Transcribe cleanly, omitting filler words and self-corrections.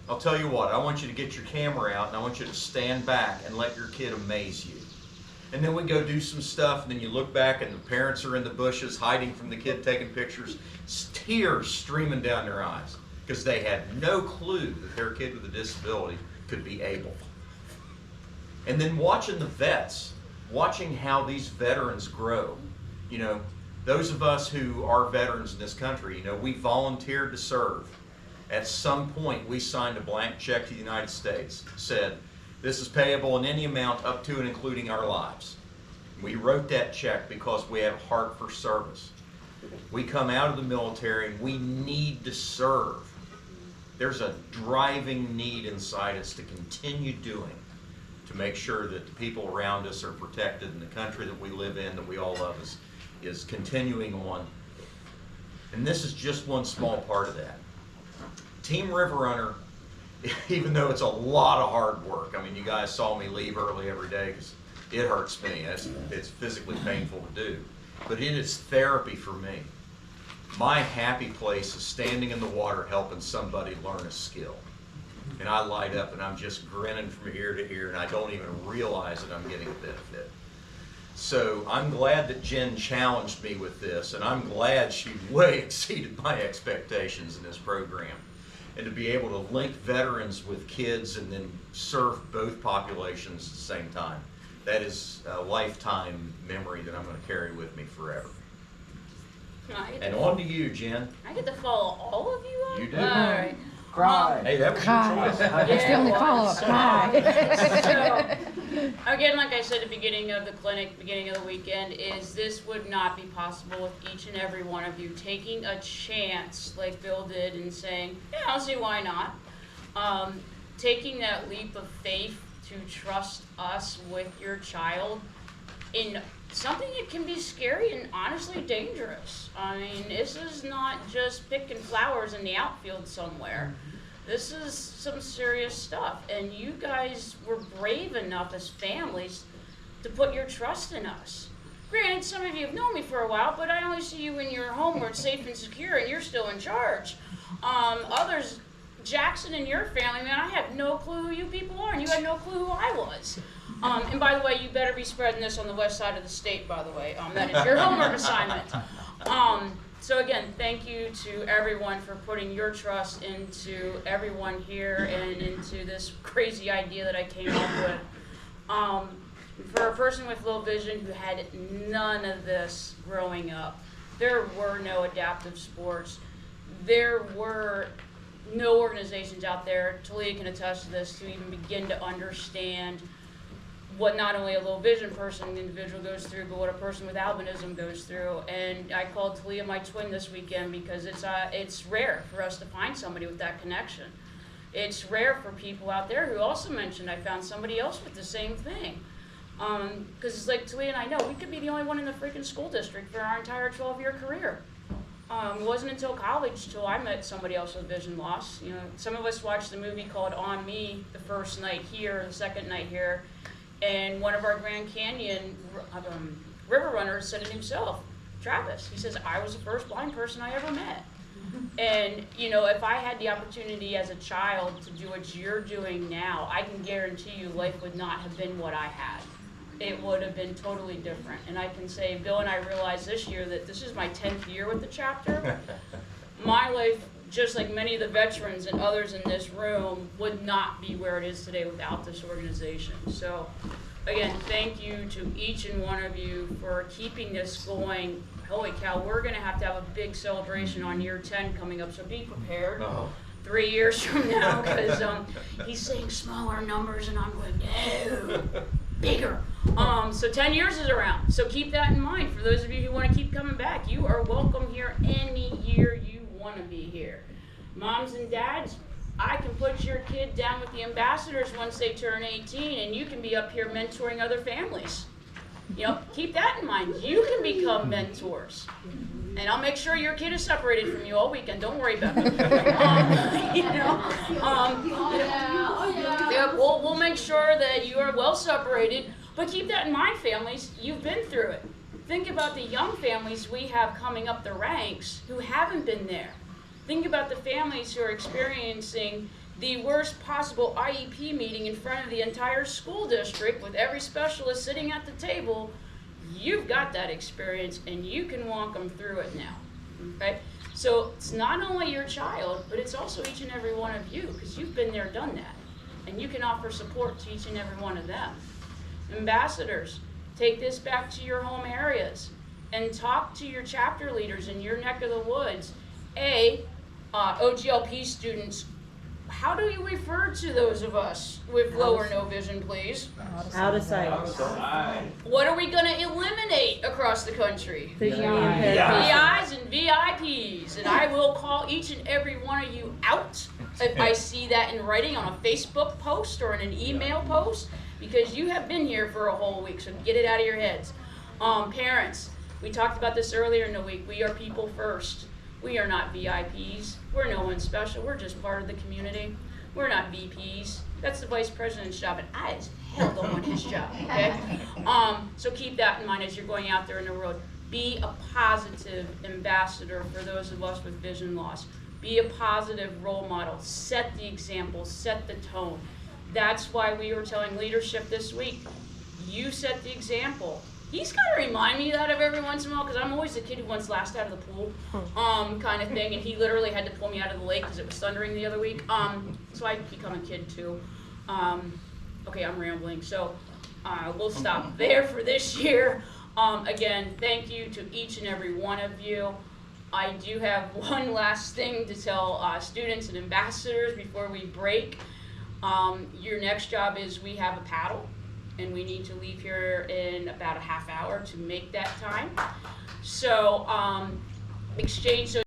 I'll tell you what, I want you to get your camera out and I want you to stand back and let your kid amaze you. And then we go do some stuff, and then you look back and the parents are in the bushes hiding from the kid taking pictures, tears streaming down their eyes because they had no clue that their kid with a disability could be able. And then watching the vets, watching how these veterans grow. You know, those of us who are veterans in this country, you know, we volunteered to serve. At some point, we signed a blank check to the United States, said, this is payable in any amount up to and including our lives. We wrote that check because we have a heart for service. We come out of the military and we need to serve. There's a driving need inside us to continue doing, to make sure that the people around us are protected and the country that we live in, that we all love, is continuing on. And this is just one small part of that. Team River Runner, even though it's a lot of hard work, I mean, you guys saw me leave early every day because it hurts me. It's physically painful to do. But it is therapy for me. My happy place is standing in the water helping somebody learn a skill. And I light up and I'm just grinning from ear to ear and I don't even realize that I'm getting a benefit. So I'm glad that Jen challenged me with this, and I'm glad she way exceeded my expectations in this program. And to be able to link veterans with kids and then serve both populations at the same time. That is a lifetime memory that I'm going to carry with me forever. And on to you, Jen. I get to follow all of you on? You do. All right. Cry. Hey, that was your choice. That's the only follow-up. Cry. So, again, like I said at the beginning of the clinic, beginning of the weekend, is this would not be possible with each and every one of you taking a chance like Bill did and saying, yeah, I'll see why not. Taking that leap of faith to trust us with your child in something that can be scary and honestly dangerous. I mean, this is not just picking flowers in the outfield somewhere. This is some serious stuff, and you guys were brave enough as families to put your trust in us. Granted, some of you have known me for a while, but I only see you in your home where it's safe and secure and you're still in charge. Others, Jackson and your family, man, I have no clue who you people are, and you had no clue who I was. And by the way, you better be spreading this on the west side of the state, by the way. That is your homework assignment. So again, thank you to everyone for putting your trust into everyone here and into this crazy idea that I came up with. For a person with low vision who had none of this growing up, there were no adaptive sports. There were no organizations out there, Talia can attest to this, to even begin to understand what not only a low vision person, an individual goes through, but what a person with albinism goes through. And I called Talia my twin this weekend because it's rare for us to find somebody with that connection. It's rare for people out there who also mentioned I found somebody else with the same thing. Because it's like Talia and I know, we could be the only one in the freaking school district for our entire 12-year career. It wasn't until college till I met somebody else with vision loss. You know, some of us watched the movie called On Me the first night here, the second night here. And one of our Grand Canyon river runners said it himself, Travis. He says, I was the first blind person I ever met. And, you know, if I had the opportunity as a child to do what you're doing now, I can guarantee you life would not have been what I had. It would have been totally different. And I can say, Bill and I realized this year that this is my 10th year with the chapter. My life, just like many of the veterans and others in this room, would not be where it is today without this organization. So, again, thank you to each and one of you for keeping this going. Holy cow, we're going to have a big celebration on year 10 coming up, so be prepared. 3 years from now, because he's saying smaller numbers, and I'm going, no, bigger. So 10 years is around, so keep that in mind. For those of you who want to keep coming back, you are welcome here any year you want to be here. Moms and dads, I can put your kid down with the ambassadors once they turn 18, and you can be up here mentoring other families. You know, keep that in mind. You can become mentors. And I'll make sure your kid is separated from you all weekend. Don't worry about it. We'll make sure that you are well separated. But keep that in mind, families. You've been through it. Think about the young families we have coming up the ranks who haven't been there. Think about the families who are experiencing the worst possible IEP meeting in front of the entire school district with every specialist sitting at the table, you've got that experience and you can walk them through it now, okay? So it's not only your child, but it's also each and every one of you, because you've been there, done that. And you can offer support to each and every one of them. Ambassadors, take this back to your home areas and talk to your chapter leaders in your neck of the woods. OGLP students, how do you refer to those of us with low or no vision, please? Out of sight. What are we going to eliminate across the country? Visually impaired patients. VIs and VIPs, and I will call each and every one of you out if I see that in writing on a Facebook post or in an email post, because you have been here for a whole week, so get it out of your heads. Parents, we talked about this earlier in the week. We are people first. We are not VIPs. We're no one special. We're just part of the community. We're not VPs. That's the vice president's job, and I as hell don't want his job, okay? So keep that in mind as you're going out there in the world. Be a positive ambassador for those of us with vision loss. Be a positive role model. Set the example. Set the tone. That's why we were telling leadership this week, you set the example. He's got to remind me of that every once in a while, because I'm always the kid who wants last out of the pool, kind of thing. And he literally had to pull me out of the lake because it was thundering the other week. So I become a kid too. Okay, I'm rambling. So we'll stop there for this year. Again, thank you to each and every one of you. I do have one last thing to tell students and ambassadors before we break. Your next job is we have a paddle, and we need to leave here in about a half hour to make that time. So exchange those